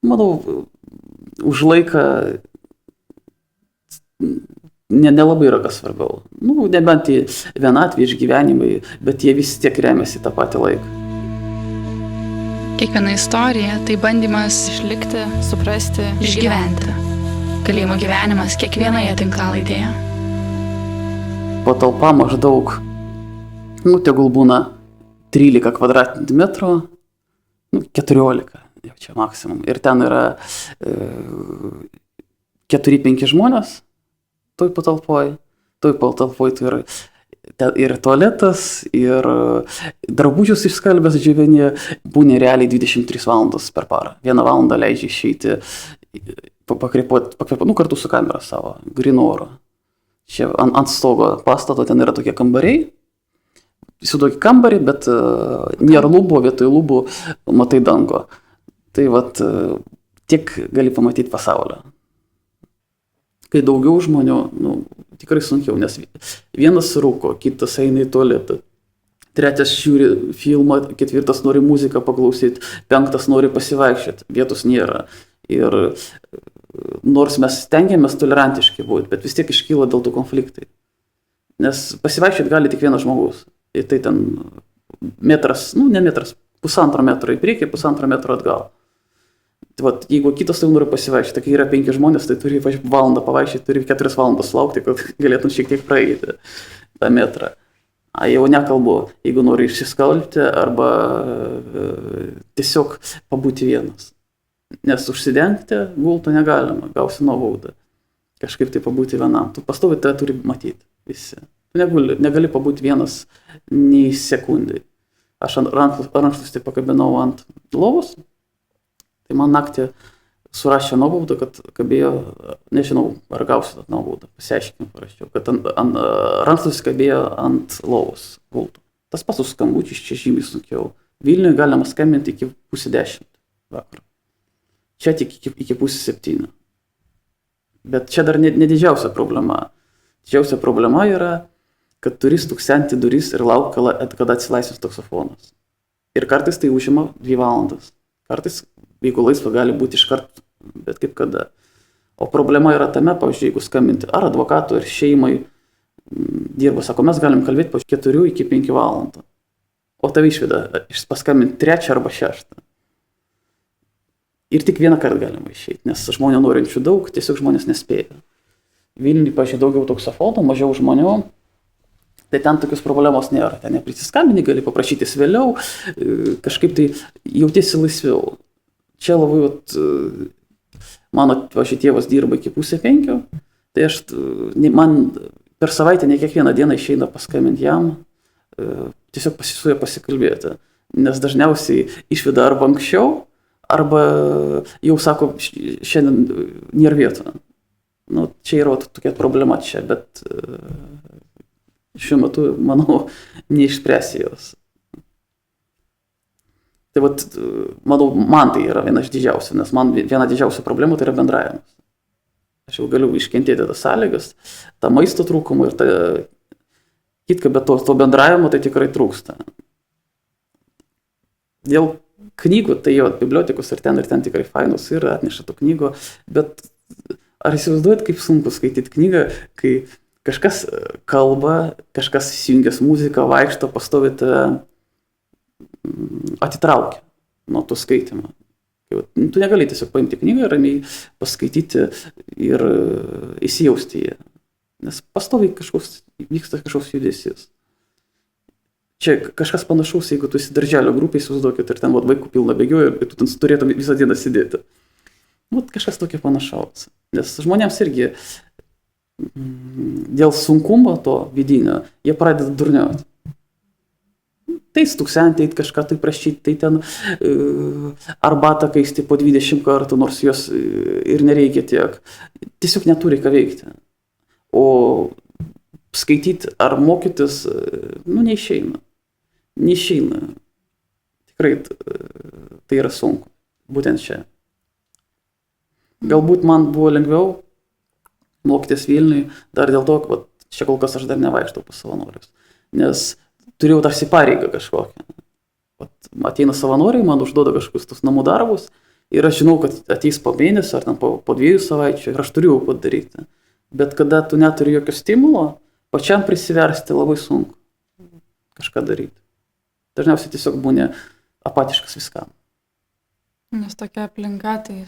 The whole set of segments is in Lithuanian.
Manau, už laiką nelabai yra kas svarbiau. Nebent į vienatvį išgyvenimai, bet jie vis tiek remiasi tą patį laiką. Kiekviena istorija tai bandymas išlikti, suprasti, išgyventi. Kalėjimo gyvenimas kiekvienoje tinklalaidėje. Patalpa maždaug, tegul būna 13 kvadratinių metrų, 14, jau čia maksimum. Ir ten yra 4-5 žmonės toj patalpoj. Toj patalpoj tai ir tualetas, ir drabužius išskalbęs džiovini, būni realiai 23 valandas per parą. 1 valandą leidžia išeiti, pakvėpuoti, kartu su kamera savo, grynu oru. Čia ant stogo pastato ten yra tokie kambariai. Įsivaizduok kambarį, bet nėra lubų, vietoj lubų matai dangų. Tai tiek gali pamatyti pasaulio. Kai daugiau žmonių, tikrai sunkiau, nes vienas rūko, kitas eina į tualetą, 3 žiūri filmą, 4 nori muziką paklausyti, 5 nori pasivaikščioti, vietos nėra. Ir nors mes stengiamės tolerantiški būti, bet vis tiek iškyla dėl tų konfliktai. Nes pasivaikščioti gali tik vienas žmogus. Ir tai ten metras, ne metras, 1,5 metro į priekį, 1,5 metro atgal. Tai jeigu kitas tai nori pasivaikščioti, kai yra 5 žmonės, tai turi valandą pavaikščioti, turi 4 valandas laukti, kad galėtum šiek tiek praeiti tą metrą. Jau nekalbu, jeigu nori išsiskalbti arba tiesiog pabūti vienas. Nes užsidengti gulto negalima, gausi nuobaudą. Kažkaip tai pabūti vienam. Tu pastoviai tai turi matyti visi. Tu negali pabūti vienas nei sekundai. Aš rankšluostį pakabinau ant lovos, tai man naktį surašė nuobaudą, kad kabėjo, nežinau, ar gausiu tą nuobaudą, pasiaiškinimą parašiau, kad rankšluostis kabėjo ant lovos gulto. Tas pats su skambučiais čia žymiai sunkiau. Vilniuje galima skambinti iki 9:30 vakaro. Čia tik iki 6:30. Bet čia dar ne didžiausia problema. Didžiausia problema yra, kad turi stuksenti duris ir laukti, kada atsilaisvins taksofonas. Ir kartais tai užima 2 valandas. Kartais, jeigu laisva, gali būti iškart, bet kaip kada. O problema yra tame, pavyzdžiui, jeigu skambinti ar advokatų, ar šeimai dirba, sako, mes galim kalbėti po 4 iki 5 valandų. O tave išveda paskambinti 3 arba 6. Ir tik vieną kartą galima išeiti, nes žmonių norinčių daug, tiesiog žmonės nespėja. Vilniui, pažiūrėjau, daugiau taksofonų, mažiau žmonių, tai ten tokios problemos nėra. Ten neprisiskambini, gali paprašytis vėliau, kažkaip tai jautiesi laisviau. Čia labai, mano, pažiūrėjau, tėvas dirba iki 4:30, tai man per savaitę ne kiekvieną dieną išeina paskambinti jam, tiesiog su juo pasikalbėti, nes dažniausiai išveda arba anksčiau, arba jau sako, šiandien nėra vietų. Čia yra tokia problema čia, bet šiuo metu, manau, neišspręsi jos. Tai manau, man tai yra viena iš didžiausių, nes man viena didžiausių problemų tai yra bendravimas. Aš jau galiu iškentėti tas sąlygas, tą maisto trūkumą ir tą kitką, bet to bendravimo tai tikrai trūksta. Dėl knygų, tai jo, bibliotekos ir ten tikrai fainos ir atneša tų knygų, bet ar įsivaizduojat, kaip sunku skaityti knygą, kai kažkas kalba, kažkas įsijungęs muziką, vaikšto, pastovi tave atitraukia nuo to skaitimo. Tu negali tiesiog paimti knygą ir ramiai paskaityti ir įsijausti ją, nes pastoviai vyksta kažkoks judesys. Čia kažkas panašaus, jeigu tu esi darželio grupėje, įsivaizduokit, ir ten vaikų pilna bėgioja ir tu ten turėtum visą dieną sėdėti. Kažkas tokio panašaus. Nes žmonėms irgi dėl sunkumo to vidinio, jie pradeda durniauti. Tai stuksenti, tai kažką tai prašyti, tai ten arbatą kaisti po 20 kartų, nors jos ir nereikia tiek. Tiesiog neturi ką veikti. O skaityti ar mokytis, neišeina. Neišeina. Tikrai tai yra sunku. Būtent čia. Galbūt man buvo lengviau mokytis Vilniui, dar dėl to, kad čia kol kas aš dar nevaikštau pas savanorius. Nes turėjau tarsi pareigą kažkokią. Ateina savanoriai, man užduoda kažkokius tus namų darbus Ir aš žinau, kad ateis po mėnesio ar ten po 2 savaičių ir aš turiu padaryti. Bet kada tu neturi jokio stimulo, pačiam prisiversti labai sunku kažką daryti. Dažniausiai tiesiog būni apatiškas viskam. Nes tokia aplinka, tai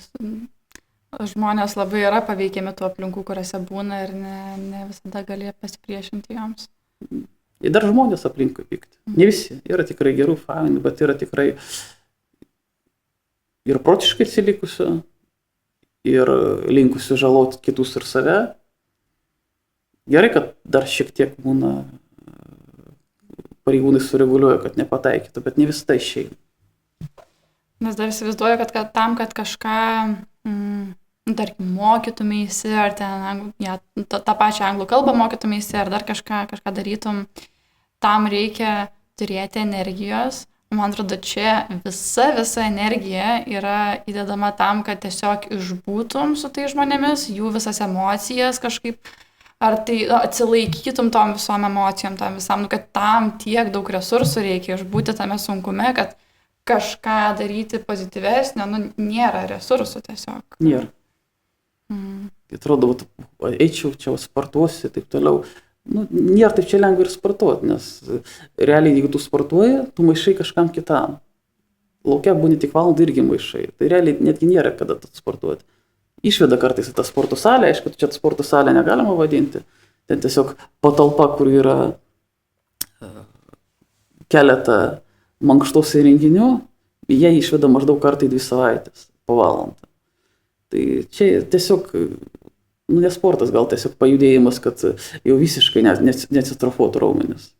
žmonės labai yra paveikiami tų aplinkų, kuriuose būna ir ne visada gali pasipriešinti joms. Ir dar žmonės aplinkui pykti. Ne visi. Yra tikrai gerų fainų, bet yra tikrai ir protiškai atsilikusių, ir linkusių žaloti kitus ir save. Gerai, kad dar šiek tiek būna pareigūnai sureguliuoja, kad nepataikytų, bet ne visada išeina. Nes dar įsivaizduoju, kad tam, kad kažką, tarkim, mokytumėsi, ar ten tą pačią anglų kalbą mokytumėsi, ar dar kažką darytum, tam reikia turėti energijos. Man atrodo, čia visa energija yra įdedama tam, kad tiesiog išbūtum su tai žmonėmis, jų visas emocijas kažkaip, ar tai atsilaikytum tom visom emocijom, tam visam, kad tam tiek daug resursų reikia išbūti tame sunkume, kad kažką daryti pozityvesnio, nėra resursų tiesiog. Nėra. Atrodo, eičiau čia, sportuosiu ir taip toliau. Nėra taip čia lengva ir sportuoti, nes realiai, jeigu tu sportuoji, tu maišai kažkam kitam. Laukia būni tik valandą irgi maišai. Tai realiai netgi nėra, kada tu sportuoti. Išveda kartais į tą sporto salę, aišku, čia sporto salę negalima vadinti. Ten tiesiog patalpa, kur yra keletą mankštos įrenginių, jie išveda maždaug kartą į 2 savaitės po valandą. Tai čia tiesiog, ne sportas, gal tiesiog pajudėjimas, kad jau visiškai nesitrofuotų raumenis.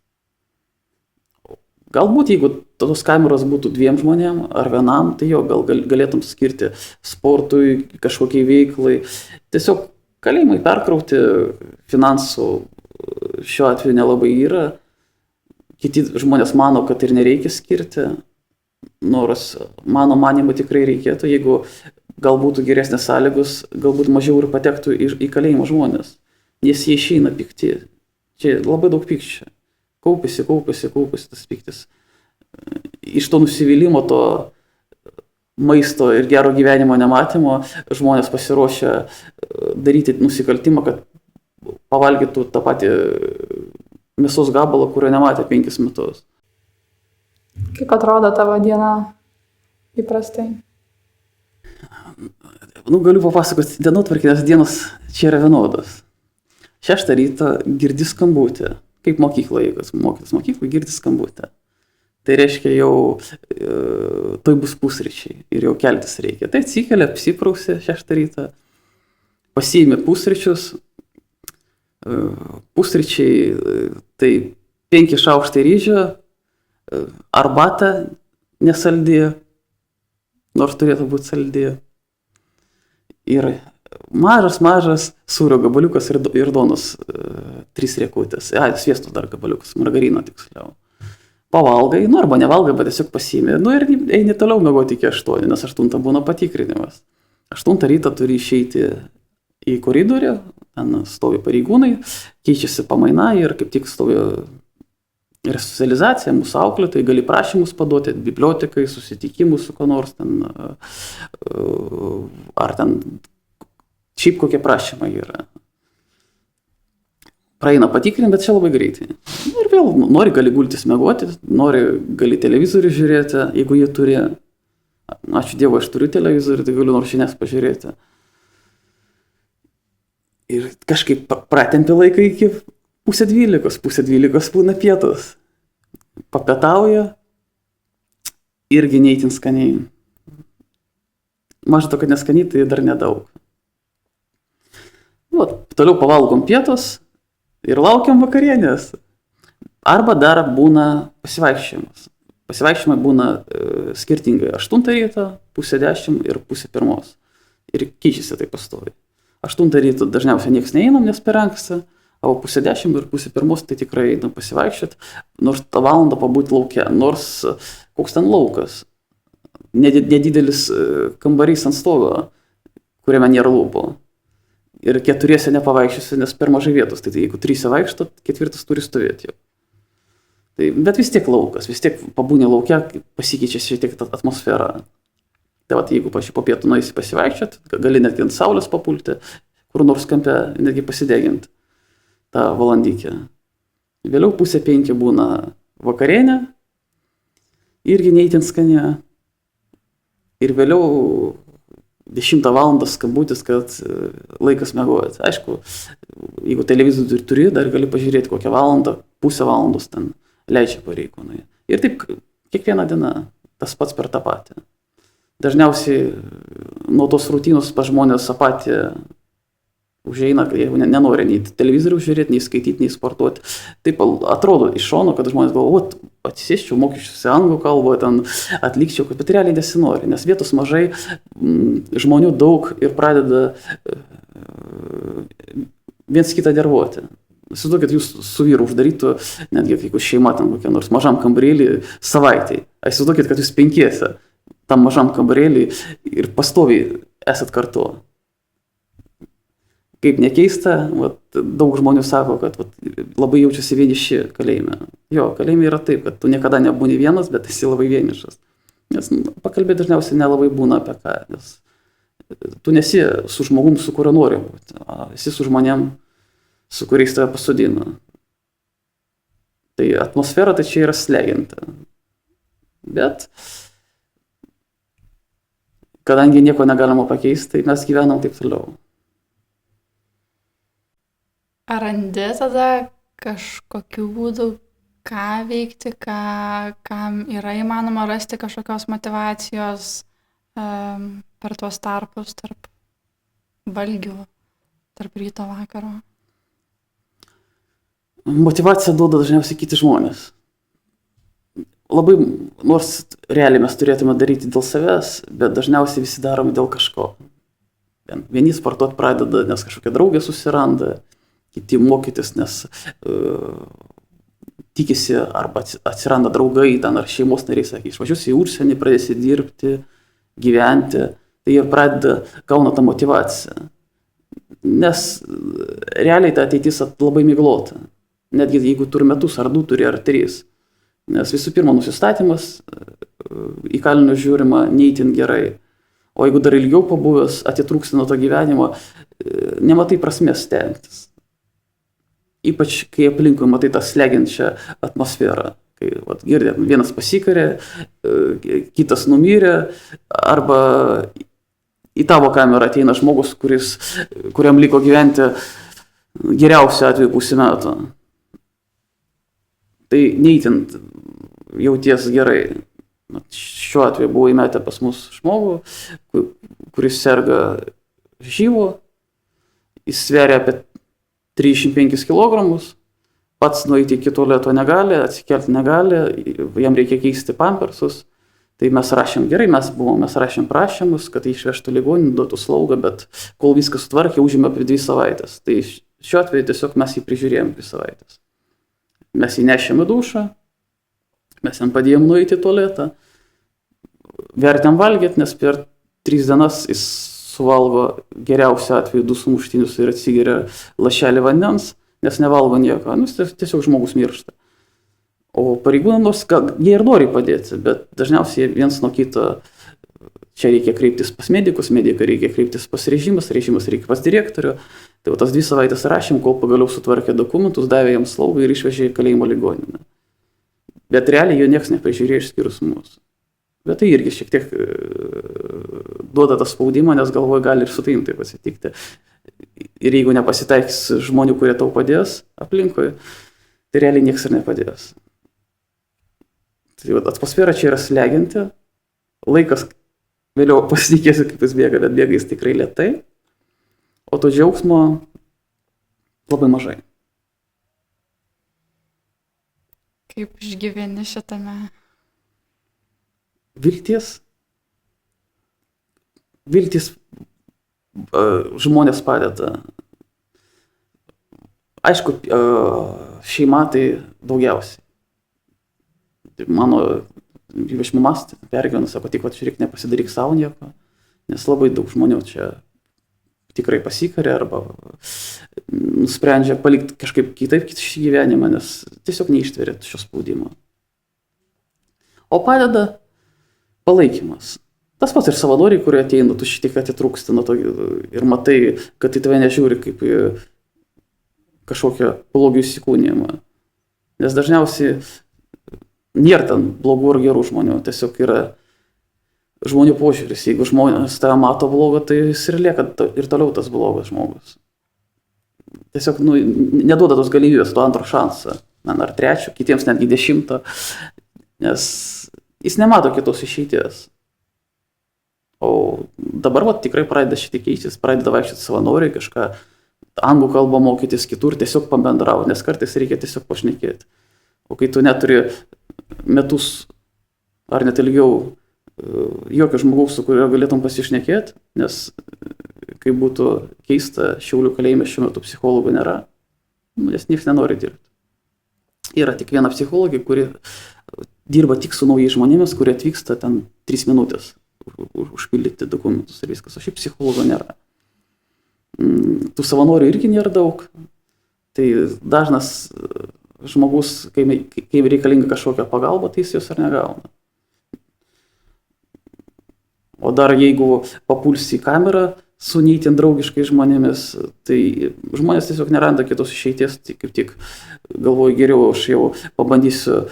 Galbūt, jeigu tos kameros būtų 2 žmonėm ar vienam, tai jo, gal galėtum skirti sportui, kažkokiai veiklai. Tiesiog kalėjimai perkrauti, finansų šiuo atveju nelabai yra. Kiti žmonės mano, kad ir nereikia skirti, nors mano manimu tikrai reikėtų, jeigu gal būtų geresnės sąlygos, galbūt mažiau ir patektų į kalėjimą žmonės, nes jie išeina pikti. Čia labai daug pykčio. Kaupiasi tas pyktis. Iš to nusivylimo, to maisto ir gero gyvenimo nematymo žmonės pasiruošia daryti nusikaltimą, kad pavalgytų tą patį mėsos gabalą, kurio nematė 5 metus. Kaip atrodo tavo diena įprastai? Galiu papasakoti dienotvarkę, nes dienos čia yra vienodos. 6 ryto girdi skambutį, kaip mokykloje, jeigu mokytis mokykloje, girdi skambutį. Tai reiškia jau tai bus pusryčiai ir jau keltis reikia. Tai atsikelia, apsiprausia 6 ryto, pasiėmė pusryčius. Pusryčiai tai 5 šaukštai ryžio, arbata nesaldi, nors turėtų būti saldi. Ir mažas sūrio gabaliukas ir duonos 3 riekutės. Sviesto dar gabaliukas, margarino tiksliau. Pavalgai, arba nevalgai, bet tiesiog pasiėmė. Ir eini toliau miegoti iki 8, nes 8 būna patikrinimas. 8 ryto turi išeiti į koridorių, ten stovi pareigūnai, keičiasi pamaina ir kaip tik stovi resocializacija, mūsų auklėtojai, gali prašymus paduoti, bibliotekai, susitikimus su ko nors, ten, ar ten šiaip kokie prašymai yra. Praeina patikrinti, bet čia labai greitai. Ir vėl, nori gali gultis miegoti, nori gali televizorių žiūrėti, jeigu jie turi. Ačiū Dievui, aš turiu televizorių, tai galiu nors žinias pažiūrėti. Ir kažkaip pratempi laiką iki 11:30, 11:30 būna pietus. Papietauja, irgi neįtin skaniai. Maža to, kad neskaniai, tai dar nedaug. Toliau pavalgom pietus ir laukiam vakarienės. Arba dar būna pasivaikščiojimas. Pasivaikščiojimai būna skirtingai. 8 ryto, 9:30 ir 9:30. Ir keičiasi tai pastoviai. 8 ryto dažniausiai nieks neeinam, nes per anksta, o 9:30 ir 9:30 tai tikrai einam pasivaikščioti, nors tą valandą pabūti lauke, nors koks ten laukas. Nedidelis kambarys ant stogo, kuriame nėra lūpų. Ir 4 nepavaikščiosi, nes per mažai vietos, tai jeigu 3 vaikšto, 4 turi stovėti jau. Tai, bet vis tiek laukas, vis tiek pabūni laukia, pasikeičia šiek tiek atmosfera. Tai jeigu po pietų nueisi pasivaikščioti, gali netgi ant saulės papulti, kur nors kampe, netgi pasideginti tą valandykę. Vėliau 4:30 būna vakarienė, irgi neįtin skani. Ir vėliau 10 valandą skambutis, kad laikas miegoti. Aišku, jeigu televizorių turi, dar gali pažiūrėti kokią valandą, pusę valandos ten leidžia pareigūnai. Ir taip kiekvieną dieną tas pats per tą patį. Dažniausiai nuo tos rutinos pas žmonės apatija užeina, kai jie nenori nei televizorių žiūrėti, nei skaityti, nei sportuoti. Taip atrodo iš šono, kad žmonės galvoja, atsisėsčiau, mokyčiausi anglų kalbą, ten atlikčiau, bet realiai nesinori, nes vietos mažai, žmonių daug ir pradeda viens kitą nervuoti. Įsivaizduokit, jūs su vyru uždarytų, netgi jeigu šeima ten kokia nors mažam kambarėlį savaitai. Įsivaizduokit, kad jūs 5 tam mažam kambarėlį ir pastoviai esat kartu. Kaip nekeista, daug žmonių sako, kad labai jaučiasi vieniši kalėjime. Jo, kalėjime yra taip, kad tu niekada nebūni vienas, bet esi labai vienišas. Nes pakalbėti dažniausiai nelabai būna apie ką, nes tu nesi su žmogum, su kuriuo nori būti, esi su žmonėm, su kuriais tave pasodina. Tai atmosfera tai čia yra slegianti. Bet kadangi nieko negalima pakeisti, tai mes gyvenam taip toliau. Ar randi tada kažkokių būdų, ką veikti, kam yra įmanoma rasti kažkokios motyvacijos per tuos tarpus tarp valgių, tarp ryto vakaro? Motyvaciją duoda dažniausiai kiti žmonės. Labai, nors realiai mes turėtume daryti dėl savęs, bet dažniausiai visi darome dėl kažko. Vieni sportuoti pradeda, nes kažkokia draugė susiranda, kiti mokytis, nes tikisi arba atsiranda draugai ten ar šeimos nariai, sakė, išvažiuosi į užsienį, pradėsi dirbti, gyventi, tai jie pradeda gauna tą motyvaciją. Nes realiai ta ateitis labai miglota, netgi jeigu turi metus ar 2 turi ar 3. Nes visų pirma nusistatymas į kalinius žiūrima neįtin gerai. O jeigu dar ilgiau pabuvęs, atitrūksti nuo to gyvenimo, nematai prasmės stengtis. Ypač kai aplinkui matai tą slegiančią atmosferą. Kai girdėt, vienas pasikarė, kitas numirė, arba į tavo kamerą ateina žmogus, kuriam liko gyventi geriausiu atveju 0,5 metų. Tai neįtin jauties gerai. Šiuo atveju buvo įmetę pas mus žmogų, kuris serga živu, jis sveria apie 35 kg, pats nueiti iki tualeto negali, atsikelti negali, jam reikia keisti pampersus. Tai mes rašėm gerai, mes rašėm prašymus, kad išvežtų ligoninę, duotų slaugą, bet kol viskas sutvarkė, užėmė apie 2 savaitės. Tai šiuo atveju tiesiog mes jį prižiūrėjom 2 savaitės. Mes jį nešėm į dušą, mes jam padėjom nueiti į tualetą, vertėm valgyti, nes per 3 dienas jis suvalgo geriausiu atveju 2 sumuštinius ir atsigeria lašelį vandens, nes nevalgo nieko, tiesiog žmogus miršta. O pareigūnai nors jie ir nori padėti, bet dažniausiai viens nuo kito, čia reikia kreiptis pas medikus, medikai reikia kreiptis pas režimas reikia pas direktorių. Tai tas 2 savaitės rašėm, kol pagaliau sutvarkė dokumentus, davė jam slaugą ir išvežė į kalėjimo ligoninę. Bet realiai jo nieks neprižiūrėjo išskyrus mūsų. Bet tai irgi šiek tiek duoda tą spaudimą, nes galvoju, gali ir su taim taip atsitikti. Ir jeigu nepasitaiks žmonių, kurie tau padės aplinkui, tai realiai nieks ir nepadės. Tai atmosfera čia yra slegianti, laikas vėliau pasitikėsi, kaip jis bėga, bet bėga jis tikrai lėtai, o to džiaugsmo labai mažai. Kaip išgyveni šitame? Viltis žmonės padeda. Aišku, šeima tai daugiausiai. Mano iš mamas pergyvena, sako, tik žiūrėk, nepasidaryk savo nieko, nes labai daug žmonių čia tikrai pasikarė arba nusprendžia palikti kažkaip kitaip šį gyvenimą, nes tiesiog neištveria šio spaudimo. O padeda palaikymas. Tas pats ir savanoriai, kurie ateina, tu šiek tiek atitrūksti nuo to ir matai, kad į tave nežiūri kaip į kažkokią blogį įsikūnijimą. Nes dažniausiai nėra ten blogų ar gerų žmonių, tiesiog yra žmonių požiūris. Jeigu žmonės tave mato blogą, tai jis ir lieka ir toliau tas blogas žmogus. Tiesiog neduoda tos galimybės, to antro šansą, ar trečio, kitiems netgi 10, nes jis nemato kitos išeities. O dabar tikrai pradeda šitai keistis, pradeda vaikščioti savanoriai, kažką anglų kalbą mokytis kitur, tiesiog pabendrauti, nes kartais reikia tiesiog pašnekėti. O kai tu neturi metus ar net ilgiau jokio žmogaus, su kuriuo galėtum pasišnekėti, nes kai būtų keista, Šiaulių kalėjime šiuo metu psichologų nėra, nes niekas nenori dirbti. Yra tik viena psichologė, kuri dirba tik su naujais žmonėmis, kurie atvyksta ten 3 minutės užpildyti dokumentus ir viskas, o šiaip psichologo nėra. Tų savanorių irgi nėra daug, tai dažnas žmogus, kai reikalinga kažkokia pagalba, tai jis jos ar negauna. O dar jeigu papulsi į kamerą su neįtin draugiškai žmonėmis, tai žmonės tiesiog neranda kitos išeities, tai kaip tik galvoju, geriau aš jau pabandysiu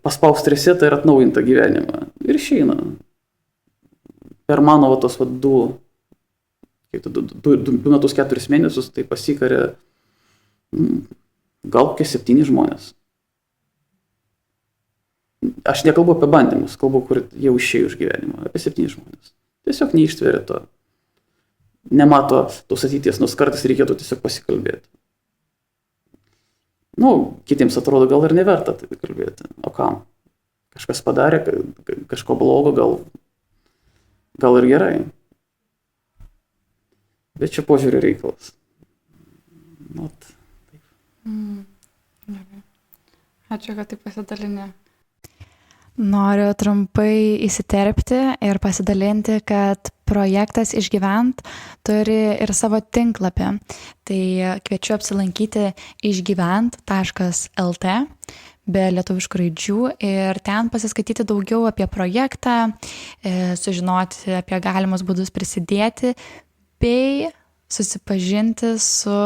paspausti resetą ir atnaujintą gyvenimą. Ir išeina. Per mano tos 2 metus 4 mėnesius tai pasikarė gal kokie 7 žmonės. Aš nekalbu apie bandymus, kalbu, kur jau išėjo iš gyvenimo, apie 7 žmonės. Tiesiog neištveria to. Nemato tos ateities, nors kartais reikėtų tiesiog pasikalbėti. Kitiems atrodo, gal ir neverta tai kalbėti. O kam? Kažkas padarė, kažko blogo, gal ir gerai. Bet čia požiūrį reikalas. Ačiū, kad tai pasidalinė. Noriu trumpai įsiterpti ir pasidalinti, kad projektas Išgyvent turi ir savo tinklapį. Tai kviečiu apsilankyti išgyvent.lt be lietuviškų raidžių ir ten pasiskaityti daugiau apie projektą, sužinoti apie galimus būdus prisidėti bei susipažinti su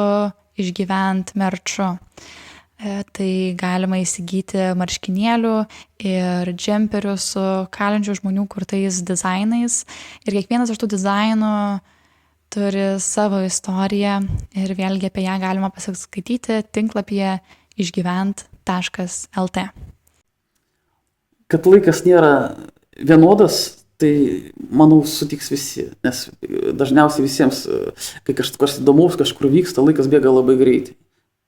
Išgyvent merču. Tai galima įsigyti marškinėlių ir džemperių su kalinčių žmonių kurtais dizainais. Ir kiekvienas iš tų dizainų turi savo istoriją ir vėlgi apie ją galima pasiskaityti tinklapyje išgyvent.lt. Kad laikas nėra vienodas, tai manau sutiks visi, nes dažniausiai visiems, kai kažkas įdomaus kažkur vyksta, laikas bėga labai greitai.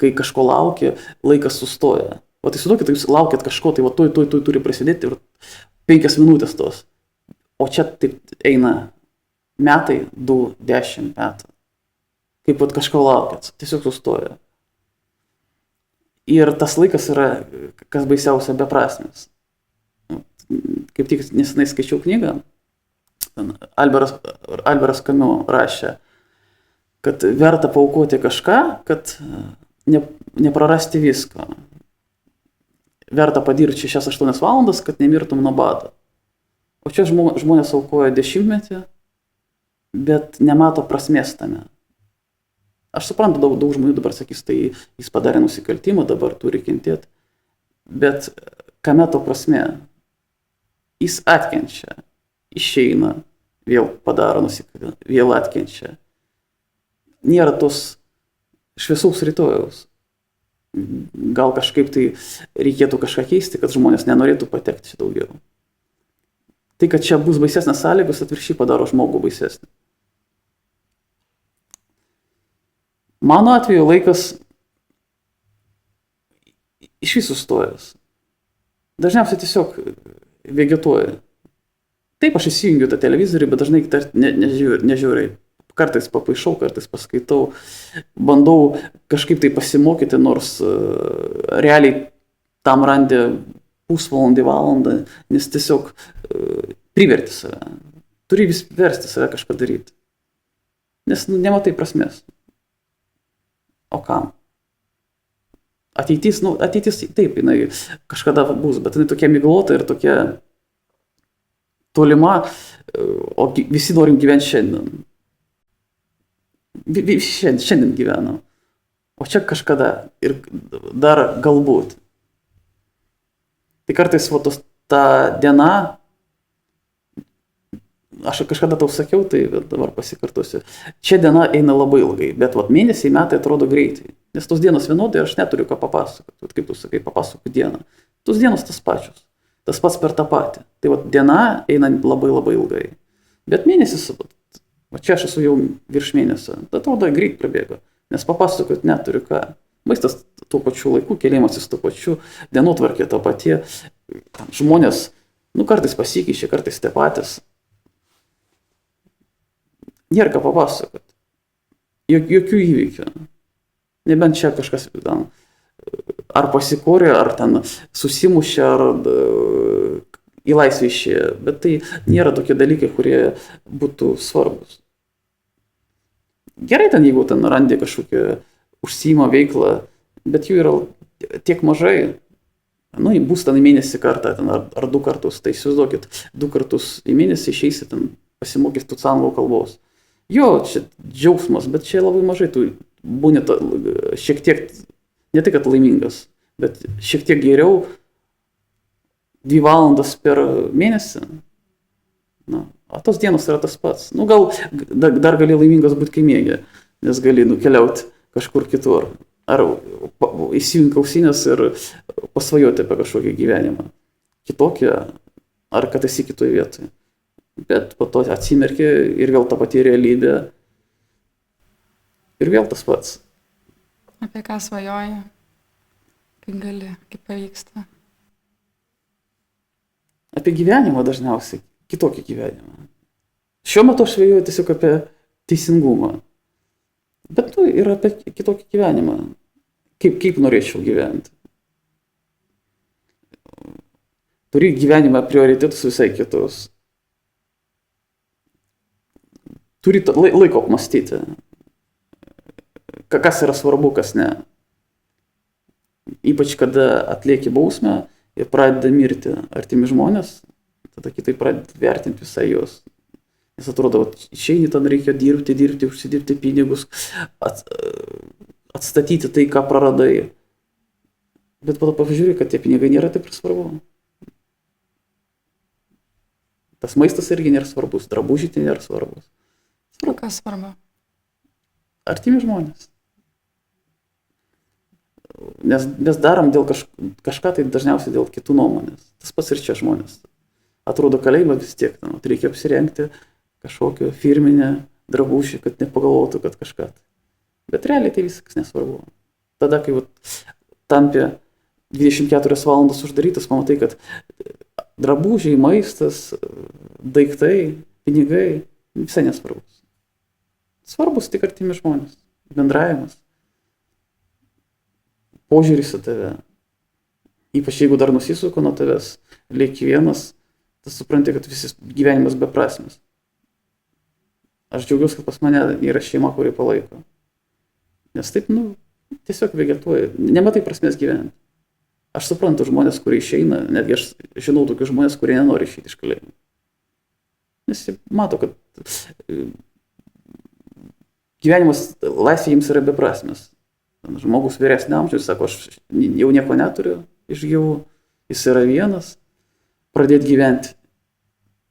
Kai kažko laukia, laikas sustoja. O tai įsivaizduokit, jūs laukiat kažko, tai tuoj turi prasidėti ir 5 minutės tos. O čia taip eina metai, 2, 10 metų. Kaip kažko laukiat, tiesiog sustoja. Ir tas laikas yra, kas baisiausia, beprasmis. Kaip tik nesenai skaičiau knygą, Alberas Camus rašė, kad verta paaukoti kažką, kad neprarasti visko. Verta padirbti 6-8 valandas, kad nemirtum nuo bado. O čia žmonės aukoja 10-metį, bet nemato prasmės tame. Aš suprantu, daug žmonių dabar sakys, tai jis padarė nusikaltimą, dabar turi kentėti. Bet kame to prasmė? Jis atkenčia, išeina, vėl padaro nusikaltimą, vėl atkenčia. Nėra tos šviesaus rytojaus. Gal kažkaip tai reikėtų kažką keisti, kad žmonės nenorėtų patekti čia daugiau. Tai, kad čia bus baisesnės sąlygos, atvirkščiai padaro žmogų baisesnį. Mano atveju laikas iš visų stojęs. Dažniausiai tiesiog vegetuoja. Taip, aš įsijungiu tą televizorių, bet dažnai nežiūriu. Kartais papaišau, kartais paskaitau, bandau kažkaip tai pasimokyti, nors realiai tam randė pusvalandį, valandą, nes tiesiog priverti save. Turi vis versti save kažką daryti. Nes nematai prasmės. O kam? Ateitis taip, jinai kažkada bus, bet jinai tokia miglota ir tokia tolima, o visi norim gyventi šiandien. Visi šiandien gyvenam. O čia kažkada ir dar galbūt. Tai kartais ta diena, aš kažkada tau sakiau, tai dabar pasikartosiu. Čia diena eina labai ilgai, bet mėnesiai, metai atrodo greitai. Nes tos dienos vienodai, aš neturiu ką papasakoti. Kaip tu sakai, papasakoti dieną. Tos dienos tas pačios. Tas pats per tą patį. Tai diena eina labai labai ilgai. Bet mėnesis, čia aš esu jau virš mėnesio. Tai atrodo greit prabėga. Nes papasakoti neturiu ką. Maistas tuo pačiu laiku, kėlimasis tuo pačiu, dienotvarkė to patie. Žmonės, kartais pasikeičia, kartais tie patys. Nėra ką papasakoti. Jokių įvykių. Nebent čia kažkas ten ar pasikorė, ar ten susimušė, ar į laisvę išėjo. Bet tai nėra tokie dalykai, kurie būtų svarbus. Gerai ten, jeigu ten randi kažkokią užsiima veiklą, bet jų yra tiek mažai. Bus ten į mėnesį kartą, ar 2 kartus. Tai įsivaizduokit, 2 kartus į mėnesį išeisi ten pasimokyti tų anglų kalbos. Jo, čia džiaugsmas, bet čia labai mažai. Tu būni šiek tiek, ne tai kad laimingas, bet šiek tiek geriau 2 valandas per mėnesį. O tos dienos yra tas pats. Gal dar gali laimingas būti, kai mėgi, nes gali nukeliauti kažkur kitur. Ar įsijungti ausinės ir pasvajoti apie kažkokį gyvenimą. Kitokį, ar kad esi kitoje vietoje. Bet po to atsimerki ir vėl ta pati realybė. Ir vėl tas pats. Apie ką svajoji? Kaip gali, kaip pavyksta? Apie gyvenimą dažniausiai. Kitokį gyvenimą. Šiuo metu aš svajoju tiesiog apie teisingumą. Bet ir apie kitokį gyvenimą. Kaip norėčiau gyventi. Turi gyvenime prioritetus visai kitus. Turi laiko apmastyti. Kas yra svarbu, kas ne. Ypač, kada atlieki bausmę ir pradeda mirti artimi žmonės, tada kitaip pradeda vertinti visai juos. Nes atrodo, išeini ten reikia dirbti, užsidirbti pinigus, atstatyti tai, ką praradai. Bet po to pažiūrėk, kad tie pinigai nėra taip ir svarbu. Tas maistas irgi nėra svarbus, drabužiai tai nėra svarbus. Kas svarbu? Artimi žmonės. Nes darom dėl kažką, tai dažniausiai dėl kitų nuomonės. Tas pats ir čia žmonės. Atrodo, kalėjimą vis tiek, reikia apsirengti kažkokio firminę drabužį, kad nepagalvotų, kad kažką. Bet realiai tai viskas nesvarbu. Tada, kai tampi 24 valandas uždarytas, pamatai, kad drabužiai, maistas, daiktai, pinigai visai nesvarbus. Svarbus tik artimi žmonės, bendravimas, požiūris į tave. Ypač jeigu dar nusisuko nuo tavęs, lieki vienas, tu supranti, kad visas gyvenimas beprasmis. Aš džiaugiuosi, kad pas mane yra šeima, kuri palaiko. Nes taip, tiesiog vegetuoja. Nematai prasmės gyventi. Aš suprantu žmonės, kurie išeina, netgi aš žinau tokius žmonės, kurie nenori išeiti iš kalėjimo. Nes jie mato, kad gyvenimas laisvė jiems yra beprasmės. Žmogus vyresnio amžiaus sako, aš jau nieko neturiu iš gyvų, jis yra vienas, pradėti gyventi.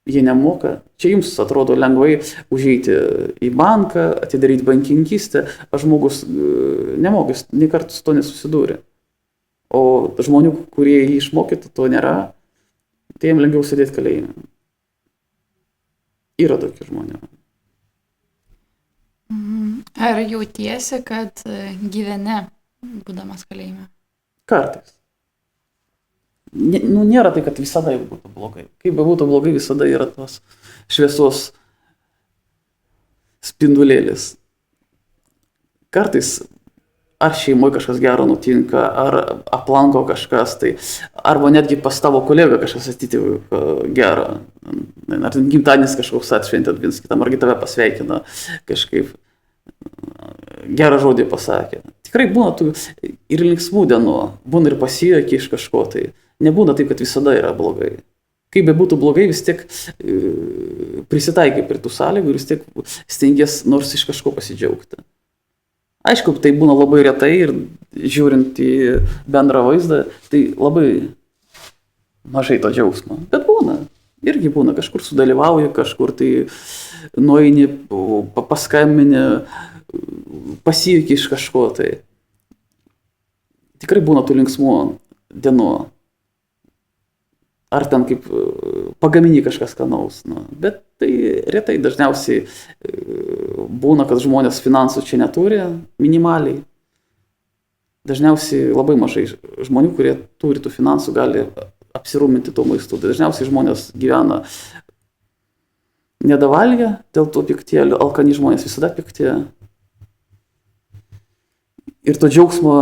Jie nemoka. Čia jums atrodo lengvai užeiti į banką, atidaryti bankininkystę, o žmogus nemoka, nei kartų su to nesusidūrė. O žmonių, kurie jį išmokytų, to nėra, tai jiems lengviau sėdėti kalėjime. Yra tokių žmonių. Ar jautiesi, kad gyveni, būdamas kalėjime? Kartais. Nėra tai, kad visada jau būtų blogai. Kaip be būtų blogai, visada yra tos šviesos spindulėlis. Kartais ar šeimoje kažkas gero nutinka, ar aplanko kažkas, tai arba netgi pas tavo kolegą kažkas atsitiko gero. Ar gimtadienis kažkoks atšventėt viens kitam, argi tave pasveikino kažkaip gerą žodį pasakė. Tikrai būna tų ir linksmų dienų, būna ir pasijuokia iš kažko, tai nebūna taip, kad visada yra blogai. kaip be būtų blogai, vis tiek prisitaikai prie tų sąlygų ir vis tiek stengies nors iš kažko pasidžiaugti. Aišku, tai būna labai retai ir žiūrint į bendrą vaizdą, tai labai mažai to džiaugsmo. Bet būna, irgi būna, kažkur sudalyvauji, kažkur tai nueini, paskambini, pasijuoki iš kažko. Tai tikrai būna tų linksmų dienų. Ar ten kaip pagamini kažkas skanaus. Bet tai retai, dažniausiai būna, kad žmonės finansų čia neturi, minimaliai. Dažniausiai labai mažai žmonių, kurie turi tų finansų, gali apsirūminti tuo maistu. Dažniausiai žmonės gyvena nedavalgę dėl to piktėlių, alkani žmonės visada piktė. Ir to džiaugsmo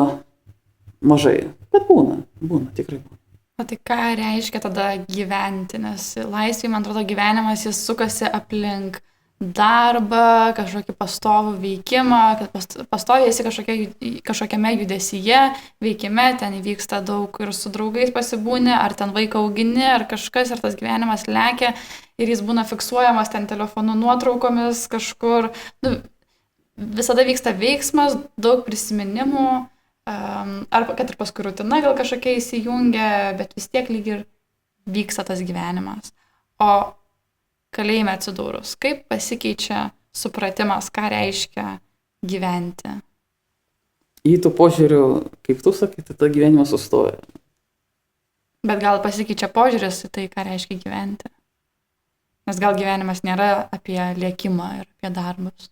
mažai. Bet būna, tikrai būna. O tai ką reiškia tada gyventi, nes laisvėje, man atrodo, gyvenimas jis sukasi aplink darbą, kažkokį pastovų veikimą, kad pastoviai esi kažkokiame judesyje, veikime, ten įvyksta daug ir su draugais pasibūni, ar ten vaiką augini, ar kažkas, ir tas gyvenimas lekia ir jis būna fiksuojamas ten telefonų nuotraukomis kažkur. Visada vyksta veiksmas, daug prisiminimų. Arba kad ir paskui rutina gal kažkokia įsijungia, bet vis tiek lyg ir vyksta tas gyvenimas. O kalėjime atsidūrus, kaip pasikeičia supratimas, ką reiškia gyventi? Į tų požiūrių, kaip tu sakai, tai gyvenimas sustoja. Bet gal pasikeičia požiūris į tai, ką reiškia gyventi? Nes gal gyvenimas nėra apie lėkimą ir apie darbus.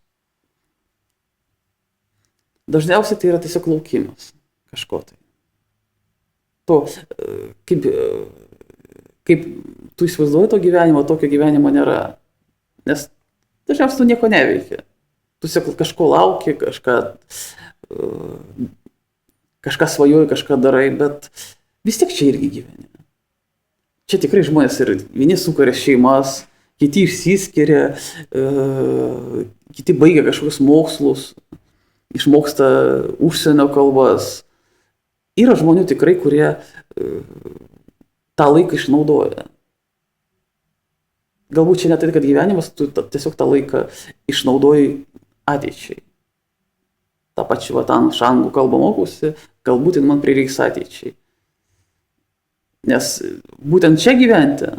Dažniausiai tai yra tiesiog laukimas kažko tai. To, kaip tu įsivaizduoji to gyvenimo, tokio gyvenimo nėra. Nes dažniausiai tu nieko neveikia. Tu tiesiog kažko lauki, kažką svajoji, kažką darai, bet vis tiek čia irgi gyveni. Čia tikrai žmonės ir vieni sukuria šeimas, kiti išsiskiria, kiti baigia kažkokius mokslus, išmoksta užsienio kalbas. Yra žmonių tikrai, kurie tą laiką išnaudoja. Galbūt čia ne tai, kad gyvenimas, tu tiesiog tą laiką išnaudoji ateičiai. Ta pačia, anglų kalbą mokusi, galbūt man prireiks ateičiai. Nes būtent čia gyventi,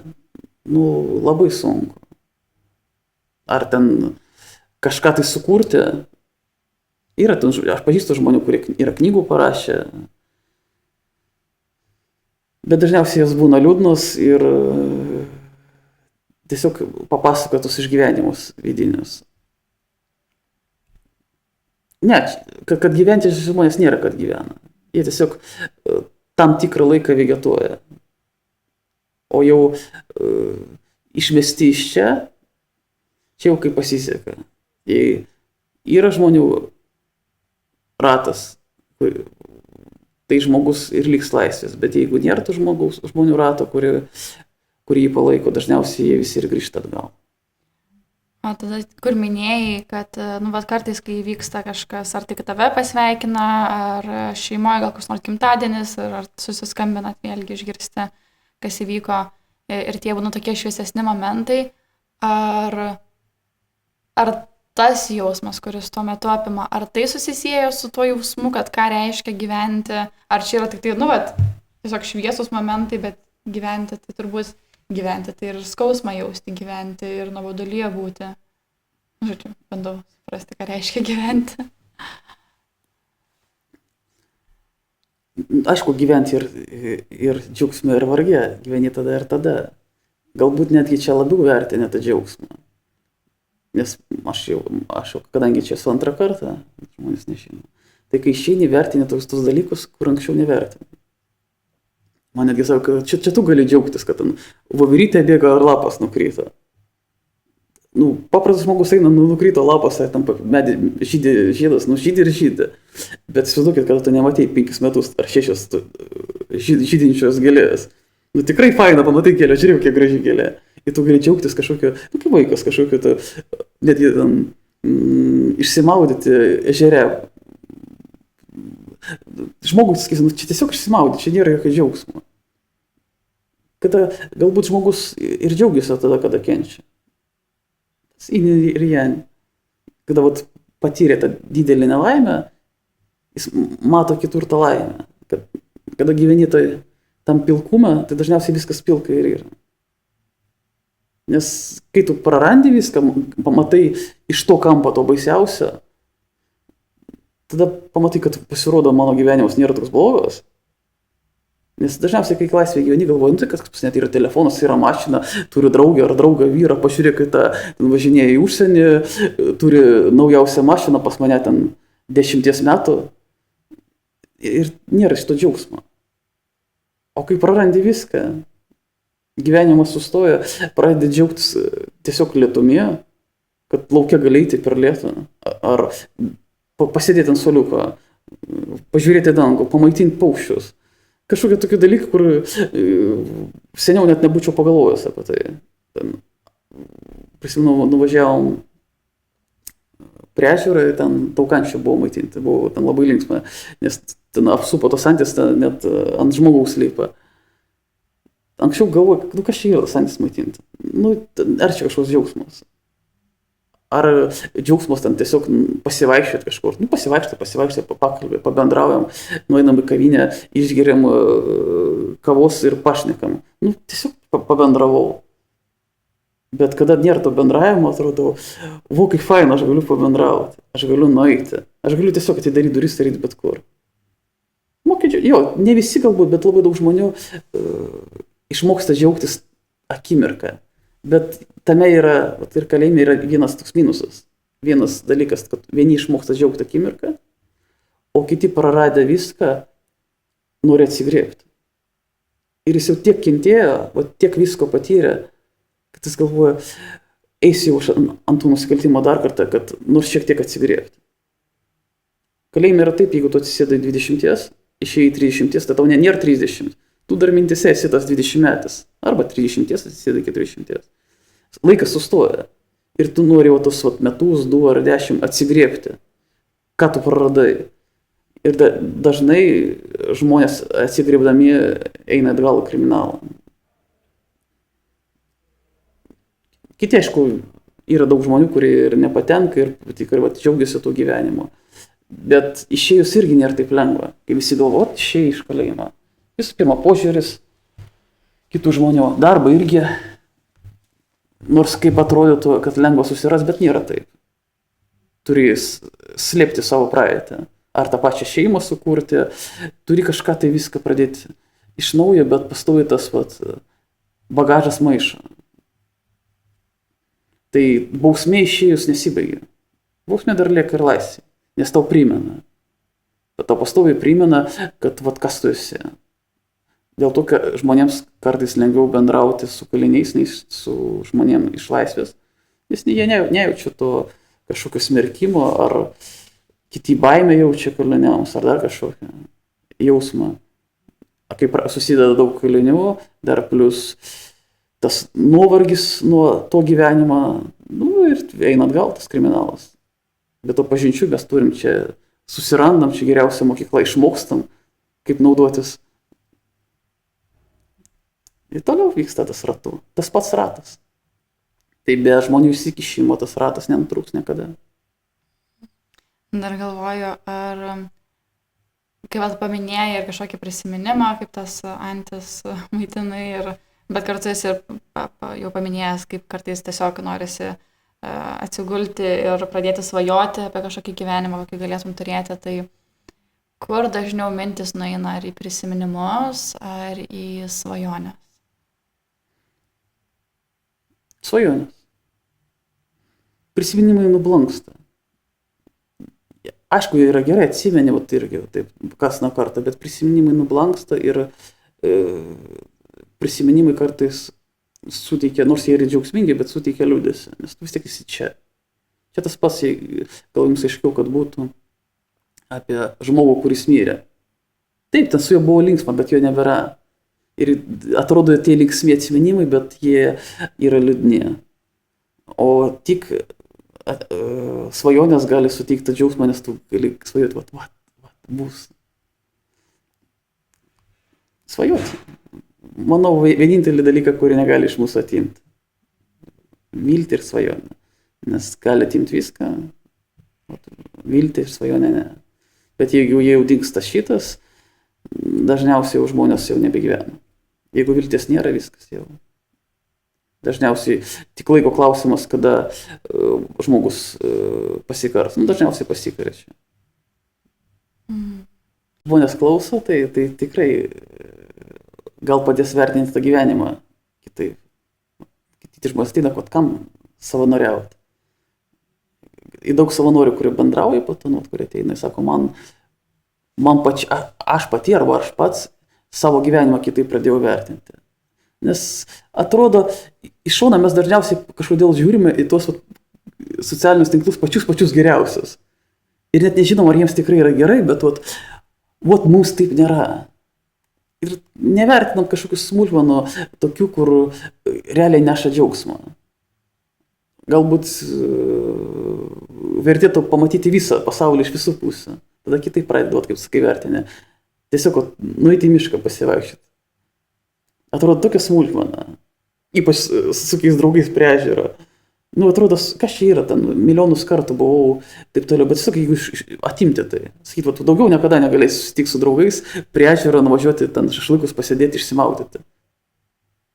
labai sunku. Ar ten kažką tai sukurti. Aš pažįstu žmonių, kurie yra knygų parašę, bet dažniausiai jos būna liūdnos ir tiesiog papasakotus išgyvenimus vidinius. Ne, kad gyventi žmonės nėra, kad gyvena. Jie tiesiog tam tikrą laiką vegetuoja. O jau išmesti iš čia jau kaip pasiseka. Yra žmonių ratas, tai žmogus ir liks laisvės, bet jeigu nėra tų žmonių rato, kurį jį palaiko, dažniausiai jie visi ir grįžta atgal. O tada, kur minėjai, kad kartais, kai vyksta kažkas, ar tik tave pasveikina, ar šeimoje gal koks nors gimtadienis, ar susiskambinat vėlgi išgirsti, kas įvyko, ir tie būna tokie šviesesni momentai, ar tas jausmas, kuris tuo metu apima, ar tai susisiejo su tuo jausmu, kad ką reiškia gyventi, ar čia yra tik tai, tiesiog šviesus momentai, bet gyventi tai turbūt gyventi, tai ir skausmą jausti gyventi, ir nuobodulyje būti. Žodžiu, bandau suprasti, ką reiškia gyventi. Aišku, gyventi ir džiaugsme, ir varge, gyveni tada ir tada. Galbūt netgi čia labiau vertini tą džiaugsmą. Nes aš jau, kadangi čia esu antrą kartą, žmonės nežino, tai kai išeini vertini tos dalykus, kur anksčiau nevertini. Man netgi sako, kad čia tu gali džiaugtis, kad voverytė bėga ar lapas nukrito. Paprastas žmogus eina, nukrito lapas, ar tam žiedas, žydi ir žydi. Bet įsivaizduokit, kad tu nematei 5 metus ar 6 žydinčios gėlės. Tikrai faina, pamatai gėlę, žiūrėjau, kiek graži gėlė. Ir tu gali džiaugtis kažkokio, kaip vaikas, kažkokio, netgi išsimaudyti ežere. Žmogus sakys, čia tiesiog išsimaudyti, čia nėra jokio džiaugsmo. kada galbūt žmogus ir džiaugiasi tada, kada kenčia. Ir Jani. Kada vat, patyrė tą didelį nelaimę, jis mato kitur tą laimę. Kada gyveni tam pilkume, tai dažniausiai viskas pilka ir yra. Nes kai tu prarandi viską, pamatai iš to kampo to baisiausia, tada pamatai, kad pasirodo mano gyvenimas nėra toks blogas. Nes dažniausiai, kai laisvėje gyveni, galvoju, tai kas net yra telefonas, yra mašina, turi draugę ar draugą vyrą, pažiūrėk, kai važinėja į užsienį, turi naujausią mašiną pas mane ten 10 metų ir nėra šito džiaugsmo. O kai prarandi viską, gyvenimas sustoja, pradedi džiaugtis tiesiog lietumi, kad laukia gali eiti per lietų, ar pasėdėti ant suoliuko, pažiūrėti dangų, pamaitinti paukščius. Kažkokie tokie dalykai, kur seniau net nebūčiau pagalvojęs apie tai. Prisimenu, nuvažiavom prie ežero ir ten taukančių buvo maitinti. Buvo ten labai linksma, nes ten apsupo tos antis, net ant žmogaus lipa. Anksčiau galvoju, kas čia yra tas antis maitinti? Ar čia kažkoks džiaugsmas? Ar džiaugsmas ten tiesiog pasivaikščioti kažkur. Pasivaikščioti, pakalbė, pabendraujam, nueinam į kavinę, išgeriam kavos ir pašnekam. Tiesiog pabendravau. Bet kada nėra to bendravimo, atrodo, kaip faina, aš galiu pabendrauti, aš galiu nueiti, aš galiu tiesiog atidaryti duris ir eiti bet kur. Jo, ne visi galbūt, bet labai daug žmonių išmoksta džiaugtis akimirką. Bet tame yra, ir kalėjime yra vienas toks minusas. Vienas dalykas, kad vieni išmoksta džiaugti akimirką, o kiti praradę viską, nori atsigriebti. Ir jis jau tiek kentėjo, tiek visko patyrė, kad jis galvoja, eisiu jau ant tų nusikaltimo dar kartą, kad nors šiek tiek atsigriebti. Kalėjime yra taip, jeigu tu atsisėdai 20, išėjai 30, tai tau nėra 30. Tu dar mintise esi tas 20 metais, arba 30 atsisėdai 40. Laikas sustoja. Ir tu nori tos metus, 2 ar 10 atsigriebti, ką tu praradai. Ir dažnai žmonės atsigriebdami eina atgal į kriminalą. Kiti, aišku, yra daug žmonių, kurie ir nepatenka ir tikrai džiaugiasi tuo gyvenimu. Bet išėjus irgi nėra taip lengva. Kai visi galvoja, išėjai iš kalėjimo. Visų pirma, požiūris kitų žmonių, darbą irgi, nors kaip atrodytų, kad lengva susiras, bet nėra taip. Turi slėpti savo praeitį, ar tą pačią šeimą sukurti, turi kažką tai viską pradėti iš naujo, bet pastovi tas bagažas maišo. Tai bausmė išėjus nesibaigia. Bausmė dar lieka ir laisvė, nes tau primena. Bet tau pastoviai primena, kad kas tu esi. Dėl to, kad žmonėms kartais lengviau bendrauti su kaliniais, nei su žmonėms iš laisvės. Nes jie nejaučia to kažkokio smerkimo, ar kiti baimę jaučia kaliniams, ar dar kažkokį jausmą. Kai susideda daug kalinių, dar plus tas nuovargis nuo to gyvenimo, ir eina atgal tas kriminalas. Bet to pažinčių mes turim čia, susirandam, čia geriausia mokykla, išmokstam, kaip naudotis. Ir toliau vyksta tas ratu, tas pats ratas. Tai be žmonių įsikišimo tas ratas nenutrūks niekada. Dar galvoju, ar kaip paminėjai ir kažkokį prisiminimą, kaip tas antis maitinai, bet kartu esi jau paminėjęs, kaip kartais tiesiog norisi atsigulti ir pradėti svajoti apie kažkokį gyvenimą, kokį galėtum turėti. Tai kur dažniau mintis nueina, ar į prisiminimus, ar į svajonės? Svajonės. Prisiminimai nublanksta. Aišku, yra gerai atsimeni, irgi taip, kas nuo kartą, bet prisiminimai nublanksta ir prisiminimai kartais suteikia, nors jie yra džiaugsmingi, bet suteikia liūdesį, nes tu vis tiek esi čia. Čia tas pats, gal jums aiškiau, kad būtų apie žmogų, kuris mirė. Taip, ten su juo buvo linksma, bet jo nebėra. Ir atrodo tie linksmi atsiminimai, bet jie yra liūdni. O tik svajonės gali suteikti džiaugsmą, nes tu gali svajoti, bus. Svajoti. manau, vienintelį dalyką, kurį negali iš mūsų atimti. Viltį ir svajonę. Nes gali atimti viską, viltį ir svajonę ne. Bet jeigu jau dingsta šitas, dažniausiai jau žmonės jau nebegyvena. Jeigu vilties nėra, viskas jau. Dažniausiai tik laiko klausimas, kada žmogus pasikars. Dažniausiai pasikaria čia. Žmonės klauso, tai tikrai gal padės vertinti tą gyvenimą kitaip. Kiti žmonės ateina, kad kam savanoriauti. Į daug savanorių, kurie bendrauja po to, kurie ateina, sako, aš pati arba aš pats savo gyvenimą kitaip pradėjau vertinti. Nes atrodo, iš šono mes dažniausiai kažkodėl žiūrime į tuos socialinius tinklus pačius geriausius. Ir net nežinom, ar jiems tikrai yra gerai, bet mums taip nėra. Ir nevertinam kažkokius smulkmenų, tokių, kur realiai neša džiaugsmą. Galbūt vertėtų pamatyti visą pasaulį iš visų pusių. Tada kitaip pradėt, kaip sakai, vertinę. Tiesiog nueiti į mišką pasivaikščioti. Atrodo tokia smulkmena. Ypač su tokiais draugais prie ežero. Atrodo, kas čia yra, ten milijonus kartų buvau, taip toliau, bet tiesiog jeigu atimti tai. Sakyti, tu daugiau niekada negalėsi susitikti su draugais, prie ežero nuvažiuoti, ten šašlykus pasėdėti, išsimaudyti.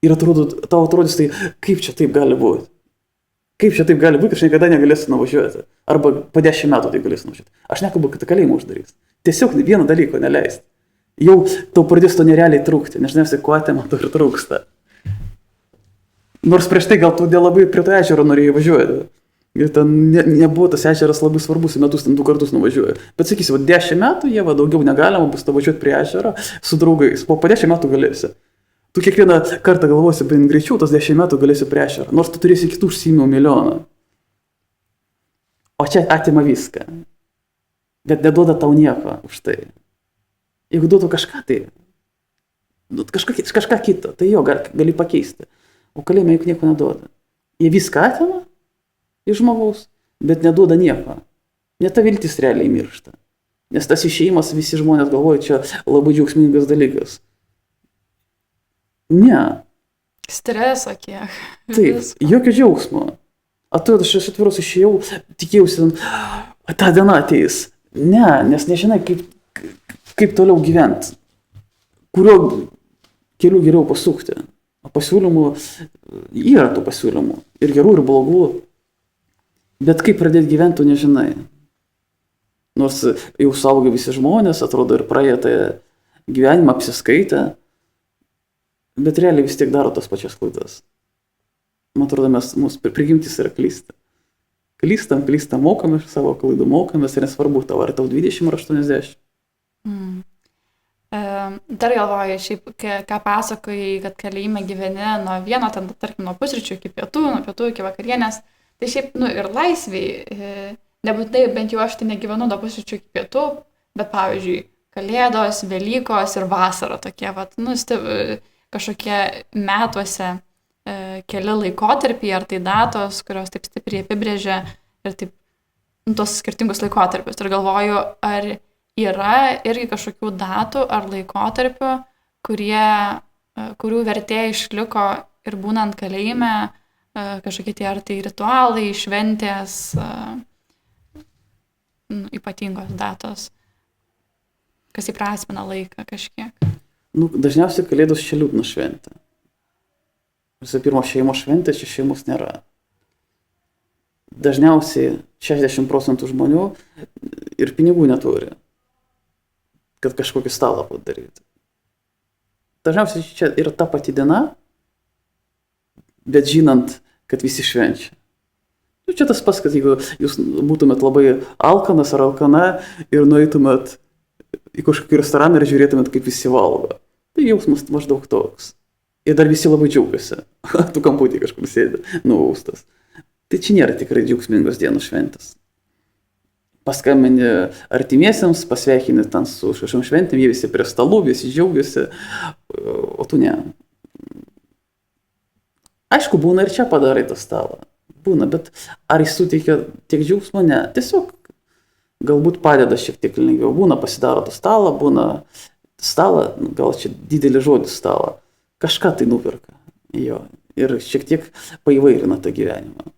Ir tau atrodys, tai kaip čia taip gali būti? Kaip čia taip gali būti, aš niekada negalėsiu nuvažiuoti. Arba po 10 metų tai galėsiu nuvažiuoti. Aš nekalbu, kad kalėjimą uždarys. Tiesiog vieno dalyko neleisti. Jau tau pradės to nerealiai trūkti, nes nežinai, ko atėma, to ir trūksta. Nors prieš tai gal tu dėl labai prie to ežero norėjai važiuoti. Ir ten nebuvo tas ežeras labai svarbus, metus ten 2 kartus nuvažiuoju. Bet sakysi, 10 metų jie daugiau negalima bus važiuoti prie ežero su draugais. Po 10 metų galėsi. Tu kiekvieną kartą galvosi, bet greičiau tos 10 metų galėsi prie ežero. Nors tu turėsi kitų užsiėmimų milijoną. O čia atima viską. Bet neduoda tau nieko už tai. Jeigu duotų kažką, tai kažką kito, tai jo gali pakeisti. O kalėjime juk nieko neduoda. Jie viską atima iš žmogaus, bet neduoda nieko. Net ta viltis realiai miršta. Nes tas išėjimas visi žmonės galvoja, čia labai džiaugsmingas dalykas. Ne. Streso kiek. Taip, jokio džiaugsmo. Atrodo, aš atviros išėjau, tikėjausi, ta diena ateis. Ne, nes nežinai, kaip toliau gyventi. Kurio keliu geriau pasukti. Pasiūlymų, yra tų pasiūlymų. Ir gerų, ir blogų. Bet kaip pradėti gyventi, tu nežinai. Nors jau saugia visi žmonės, atrodo, ir praėję tą gyvenimą apsiskaitę. Bet realiai vis tiek daro tas pačias klaidas. Man atrodo, mūsų prigimtis yra klysta. Klystam, mokomės, savo klaidų mokomės ir nesvarbu tau, ar tau 20 ar 80. Dar galvoju, šiaip, ką pasakojai, kad kalėjime gyveni nuo vieno, ten, tarkim, nuo pusryčių iki pietų, nuo pietų iki vakarienės. Tai šiaip, ir laisviai, nebūtinai bent jau aš tai negyvenu nuo pusryčių iki pietų, bet, pavyzdžiui, Kalėdos, Velykos ir vasara tokie, kažkokie metuose keli laikotarpiai, ar tai datos, kurios taip stipriai apibrėžia ir taip, tos skirtingus laikotarpius. Ir galvoju, ar yra irgi kažkokių datų ar laikotarpių, kurių vertė išliko ir būnant kalėjime, kažkokie tie ar tai ritualai, šventės, ypatingos datos, kas įprasmina laiką kažkiek. Dažniausiai Kalėdos čia liūdna šventė. Visų pirma, šeimos šventė, čia šeimos nėra. Dažniausiai 60% žmonių ir pinigų neturi, kad kažkokį stalą padaryti. Dažniausiai čia yra ta pati diena, bet žinant, kad visi švenčia. Čia tas pats, kad jeigu jūs būtumėt labai alkanas ar alkana ir nueitumėt į kažkokį restoraną ir žiūrėtumėt, kaip visi valgo. Tai jausmas maždaug toks. Ir dar visi labai džiaugiasi. Tu kamputį kažkur sėdi, nuaustas. Tai čia nėra tikrai džiaugsmingos dienų šventės. Paskambini artimiesiems, pasveikini ten su šiom šventėm, jie visi prie stalų, visi džiaugiasi, o tu ne. Aišku, būna ir čia padarai tą stalą. Būna, bet ar jis suteikia tiek džiaugsmo? Ne. Tiesiog galbūt padeda šiek tiek lengviau. Būna pasidaro tą stalą, būna stalą, gal čia didelį žodį stalą. kažką tai nuperka. Jo. Ir šiek tiek paįvairina tą gyvenimą.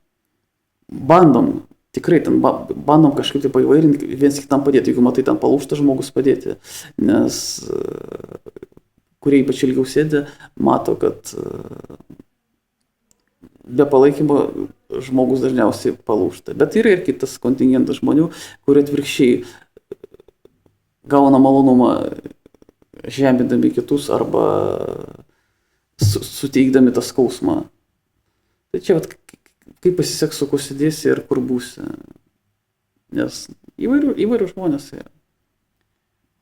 Bandom, tikrai ten bandom kažkaip tai paįvairinti, viens kitam padėti, jeigu matai ten palūžta žmogus padėti, nes kurie ypač ilgiau sėdi, mato, kad be palaikymo žmogus dažniausiai palūžta. Bet yra ir kitas kontingentas žmonių, kurie atvirkščiai gauna malonumą žemindami kitus arba suteikdami tą skausmą. Tai čia vat, kaip pasiseks, su kuo sėdėsi ir kur būsi. Nes įvairių žmonės yra.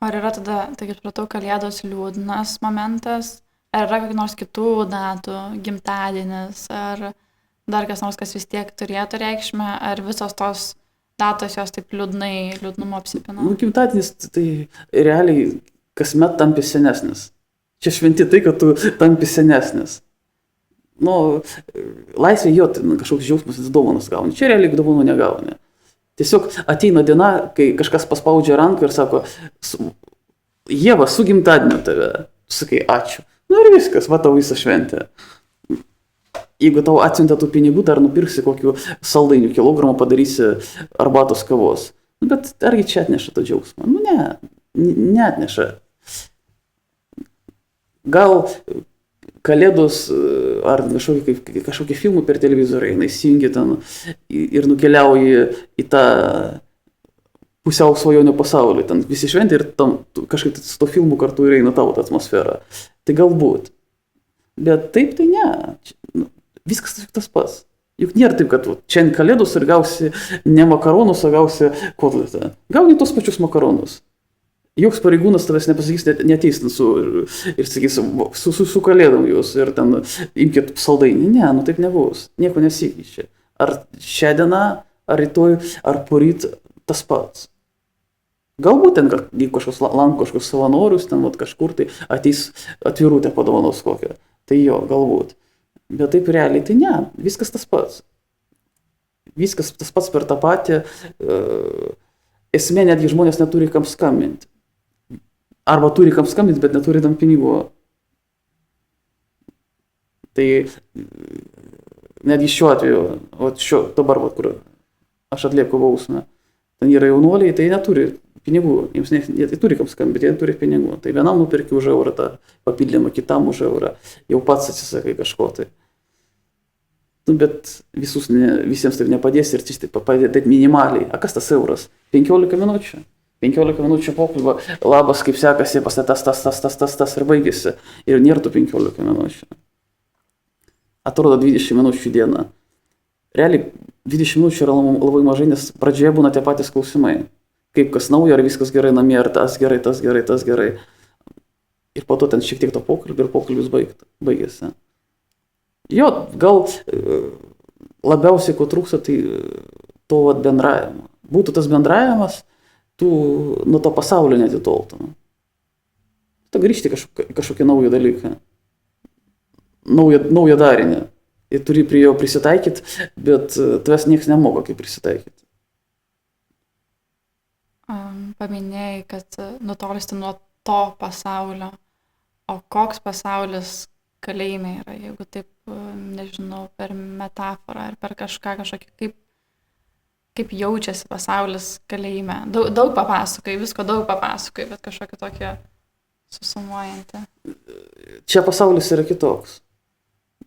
Ar yra tada, tai kaip supratau, Kalėdos liūdnas momentas, ar yra kokių nors kitų datų, gimtadienis, ar dar kas nors, kas vis tiek turėtų reikšmę, ar visos tos datos jos taip liūdnumo apsipina? Nu, gimtadienis tai realiai kasmet tampi senesnis. Čia šventi tai, kad tu tampi senesnis. Nu, laisvė jo, tai kažkoks džiaugsmas, dovanas gauni. Čia realiai dovanų negauni. Tiesiog ateina diena, kai kažkas paspaudžia ranką ir sako, Ieva, su gimtadieniu tave. Tu sakai, ačiū. Nu ir viskas, va tau visą šventę. Jeigu tau atsiuntė tų pinigų, dar nupirksi kokių saldainių kilogramą, padarysi arbatos kavos. Nu, bet argi čia atneša tą džiaugsmą? Nu ne, neatneša. Gal Kalėdos ar kažkokie filmai per televizorių, įsijungi ten ir nukeliauji į tą pusiau svajonių pasaulį, ten visi šventė ir tam kažkaip su to filmu kartu ir eina tavo tą atmosferą. Tai galbūt. Bet taip tai ne. Viskas tas pats. Juk nėra taip, kad čia Kalėdos ir gausi ne makaronus, o gausi kotletą. Gauni tos pačius makaronus. Joks pareigūnas tavęs nepasakys, neteisins ir sakys, su Kalėdom jūs ir ten imkit saldainį. Ne, nu taip nebus. Nieko nesikeičia. Ar šią dieną, ar rytoj, ar poryt tas pats. Galbūt ten, jeigu kažkokius savanorius, ten kažkur tai ateis atvirutę padovanos kokią. Tai jo, galbūt. Bet taip realiai tai ne. Viskas tas pats. Viskas tas pats per tą patį. Esmė, netgi žmonės neturi kam skambinti. Arba turi kam skambinti, bet neturi tam pinigų. Tai netgi šiuo atveju, dabar, kur aš atlieku bausmę, ten yra jaunuoliai, tai neturi pinigų. Jie turi kam skambinti, jie turi pinigų. Tai vienam nupirki už eurą tą papildymą, kitam už eurą. Jau pats atsisakai kažko tai. Nu, bet visiems taip nepadės ir taip padėti minimaliai. A kas tas euras? 15 minučių. 15 minučių pokalbio, labas, kaip sekasi, tas ir baigėsi. Ir nėra tų 15 minučių. Atrodo 20 minučių dieną. Realiai 20 minučių yra labai mažai, nes pradžioje būna tie patys klausimai. Kaip kas naujo, ar viskas gerai namie, ar tas gerai, tas gerai, tas gerai. Ir po to ten šiek tiek to pokalbio ir pokalbis baigėsi. Jo, gal labiausiai ko trūksta, tai to bendravimo. Būtų tas bendravimas, tu nuo to pasaulio netitoltum. Tu grįžti kažkokį naują dalyką, naują darinį. Ir turi prie jo prisitaikyti, bet tavęs niekas nemoko kaip prisitaikyti. Paminėjai, kad nutolsti nuo to pasaulio. O koks pasaulis kalėjime yra, jeigu taip, nežinau, per metaforą ar per kažkokį, kaip jaučiasi pasaulis kalėjime. Daug papasakai, visko daug papasakai, bet kažkokį tokį susumuojantį. Čia pasaulis yra kitoks.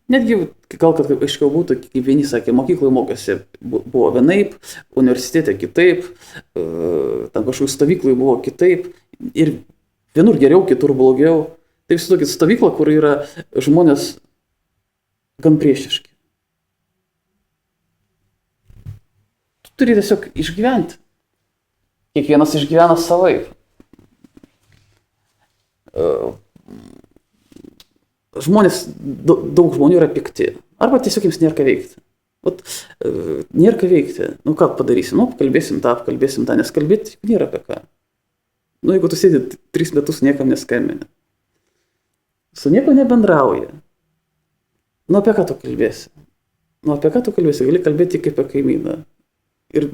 Netgi, gal kad aiškiau būtų, kaip vieni sakė, mokykloje mokėsi buvo vienaip, universitete kitaip, tam kažkokiu stovykloje buvo kitaip, ir vienur geriau, kitur blogiau. Tai visi tokia stovykla, kur yra žmonės gan priešiški. Tu turi tiesiog išgyventi. Kiekvienas išgyvena savaip. Žmonės, daug žmonių yra pikti. Arba tiesiog jiems nėra ką veikti. Nėra ką veikti. Nu ką padarysim? Nu, kalbėsim tą, nes kalbėti nėra apie ką. Nu, jeigu tu sėdi 3 metus niekam neskambini. Su nieko nebendrauja. Nu, apie ką tu kalbėsi? Gali kalbėti tik apie kaimyną. Ir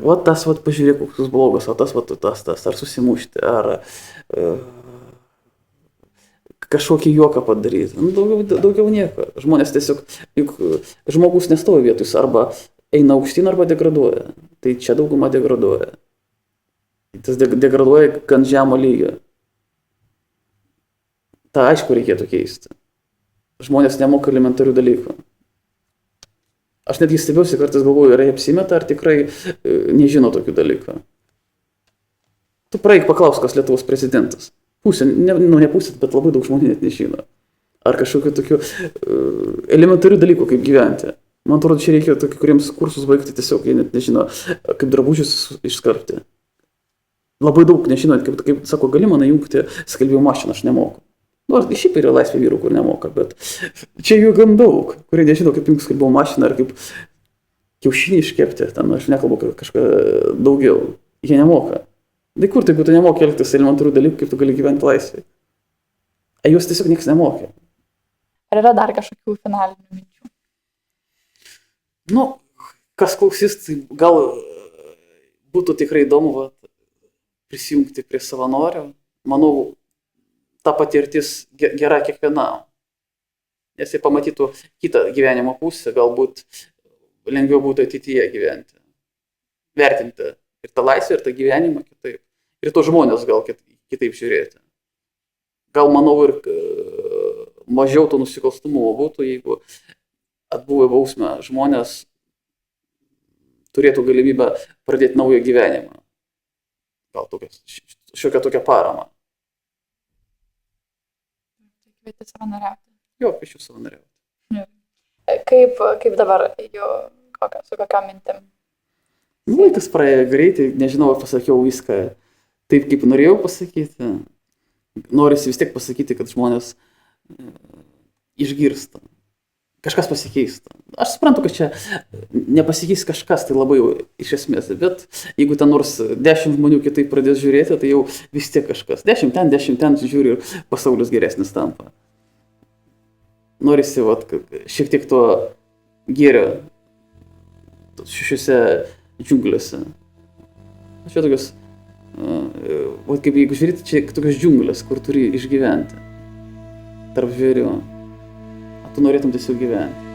va tas, pažiūrėk, koks blogas, o tas, ar susimušti, ar kažkokį juoką padaryti. Nu, daugiau nieko. Žmonės tiesiog, juk žmogus nestovi vietus, arba eina aukštyn, arba degraduoja. Tai čia dauguma degraduoja. Tas degraduoja gan žemo lygio. Ta aišku reikėtų keisti. Žmonės nemoka elementarių dalykų. Aš netgi stebiausi, kartais galvoju, ar jie apsimeta, ar tikrai nežino tokių dalykų. Tu praeik paklaus, kas Lietuvos prezidentas. Pusė, ne pusė, bet labai daug žmonių net nežino. Ar kažkokių tokių elementarių dalykų, kaip gyventi. Man atrodo, čia reikia tokių, kuriems kursus baigti, tiesiog jie net nežino, kaip drabužius išskalbti. Labai daug nežino, kaip sako, gali man įjungti skalbimo mašiną, aš nemoku. Nors šiaip yra laisvė vyrų, kur nemoka, bet čia jų gan daug, kurie nežino, kaip įjungti skalbimo mašiną, ar kaip kiaušinį iškepti, ten aš nekalbu kažką daugiau. Jie nemoka. Tai kur, jeigu tu nemoki elgtis elementarių dalykų, kaip tu gali gyventi laisvėje? Juos tiesiog niekas nemokė. Ar yra dar kažkokių finalinių minčių? Nu, kas klausys, tai gal būtų tikrai įdomu prisijungti prie savanorių. Manau, ta patirtis gera kiekvienam. Nes jie pamatytų kitą gyvenimo pusę, galbūt lengviau būtų ateityje gyventi. Vertinti ir tą laisvę, ir tą gyvenimą kitaip. Ir to žmonės gal kitaip žiūrėti. Gal, manau, ir mažiau to nusikalstamumo būtų, jeigu atbuvę bausmę žmonės turėtų galimybę pradėti naują gyvenimą. Gal šiokią tokią paramą. Kvieti savanoriauti. Jo, kviečiu savanoriauti. Kaip dabar, su kokiam mintim? Laikas praėjo greitai, nežinau, ar pasakiau viską taip, kaip norėjau pasakyti. Norisi vis tiek pasakyti, kad žmonės išgirsta. Kažkas pasikeista. Aš suprantu, kad čia nepasikeis kažkas, tai labai jau iš esmės, bet jeigu ten nors 10 žmonių kitaip pradės žiūrėti, tai jau vis tiek kažkas. 10 ten žiūri ir pasaulis geresnis tampa. Norisi šiek tiek to gėrio šiuose džiungliuose. Čia tokios, kaip jeigu žiūrėti, čia tokios džiunglės, kur turi išgyventi tarp žvėrių. Tu norėtum tiesiog gyventi.